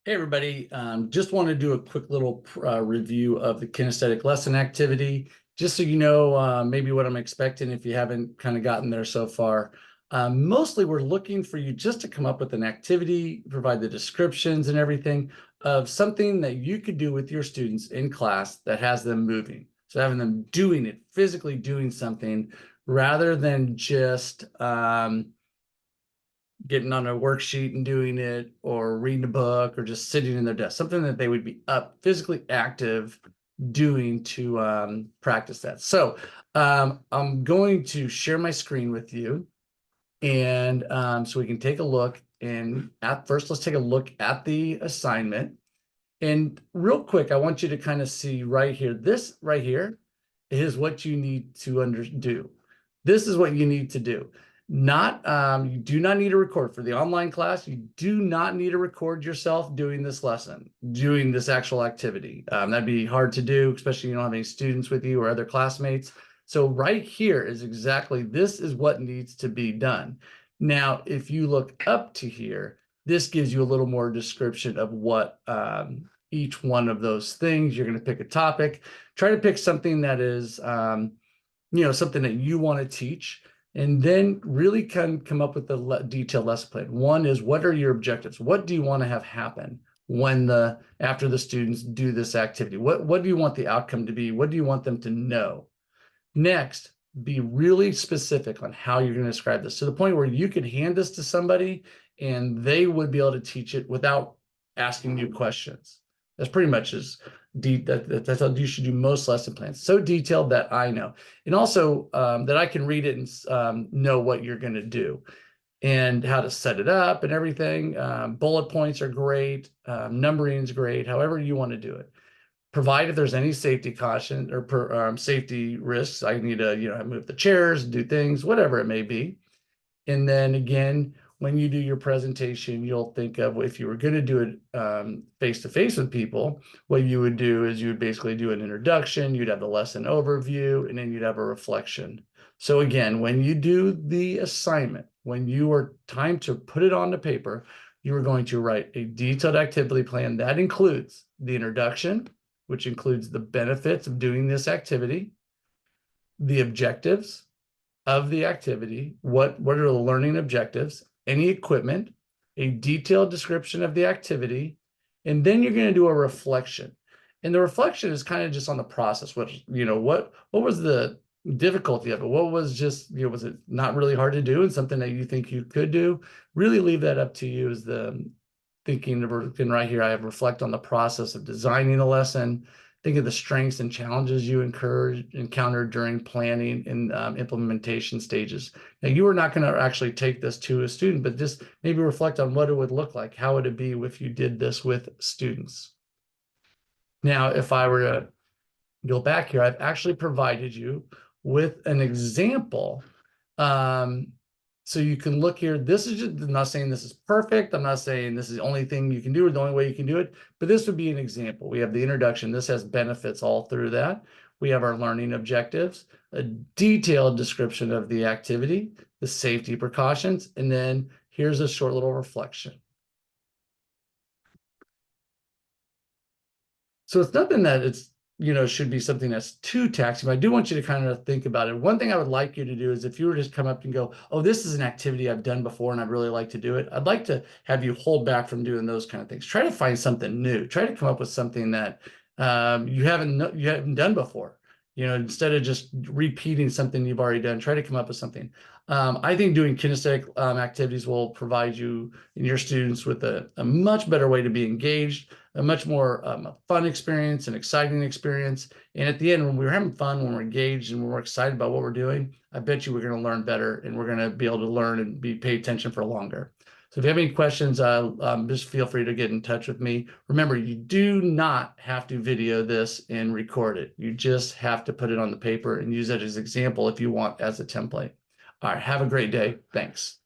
Hey everybody, just want to do a quick little review of the kinesthetic lesson activity, just so you know maybe what I'm expecting if you haven't kind of gotten there so far. Mostly we're looking for you just to come up with an activity, provide the descriptions and everything of something that you could do with your students in class that has them moving. So having them doing it, physically doing something rather than just getting on a worksheet and doing it, or reading a book, or just sitting in their desk, something that they would be up physically active doing to practice that. So I'm going to share my screen with you, and so we can take a look. And at first, let's take a look at the assignment. And real quick, I want you to kind of see right here, this right here is what you need to do. This is what you need to do. You do not need to record for the online class. You do not need to record yourself doing this lesson, doing this actual activity. That'd be hard to do, especially if you don't have any students with you or other classmates. So right here is exactly, this is what needs to be done. Now, if you look up to here, this gives you a little more description of what each one of those things. You're going to pick a topic, try to pick something that is, something that you want to teach, and then really can come up with a detailed lesson plan. One is, what are your objectives? What do you want to have happen after the students do this activity? What do you want the outcome to be? What do you want them to know? Next, be really specific on how you're going to describe this, to the point where you could hand this to somebody and they would be able to teach it without asking you questions. That's pretty much as deep. That's how you should do most lesson plans. So detailed that I know, and also that I can read it and know what you're going to do and how to set it up and everything. Bullet points are great. Numbering is great. However you want to do it. Provide if there's any safety caution or safety risks. I need to, move the chairs, do things, whatever it may be. And then again, when you do your presentation, you'll think of, if you were going to do it face-to-face with people, what you would do is you would basically do an introduction, you'd have the lesson overview, and then you'd have a reflection. So again, when you do the assignment, when you are time to put it on the paper, you are going to write a detailed activity plan that includes the introduction, which includes the benefits of doing this activity, the objectives of the activity, what are the learning objectives, any equipment, a detailed description of the activity, and then you're going to do a reflection. And the reflection is kind of just on the process. What was the difficulty of it? What was just, was it not really hard to do and something that you think you could do? Really leave that up to you, as the thinking of. And right here, I have reflect on the process of designing a lesson. Think of the strengths and challenges you encountered during planning and implementation stages. Now, you are not going to actually take this to a student, but just maybe reflect on what it would look like. How would it be if you did this with students? Now, if I were to go back here, I've actually provided you with an example. So you can look here. This is just, I'm not saying this is perfect. I'm not saying this is the only thing you can do or the only way you can do it, but this would be an example. We have the introduction. This has benefits all through that. We have our learning objectives, a detailed description of the activity, the safety precautions, and then here's a short little reflection. So it's nothing that it's, should be something that's too taxing, but I do want you to kind of think about it. One thing I would like you to do is, if you were to just come up and go, oh, this is an activity I've done before and I'd really like to do it, I'd like to have you hold back from doing those kind of things. Try to find something new. Try to come up with something that you haven't done before. Instead of just repeating something you've already done, try to come up with something. I think doing kinesthetic activities will provide you and your students with a much better way to be engaged, a much more fun experience, an exciting experience. And at the end, when we're having fun, when we're engaged and we're excited about what we're doing, I bet you we're going to learn better, and we're going to be able to learn and pay attention for longer. So if you have any questions, just feel free to get in touch with me. Remember, you do not have to video this and record it. You just have to put it on the paper and use it as an example if you want as a template. All right, have a great day. Thanks.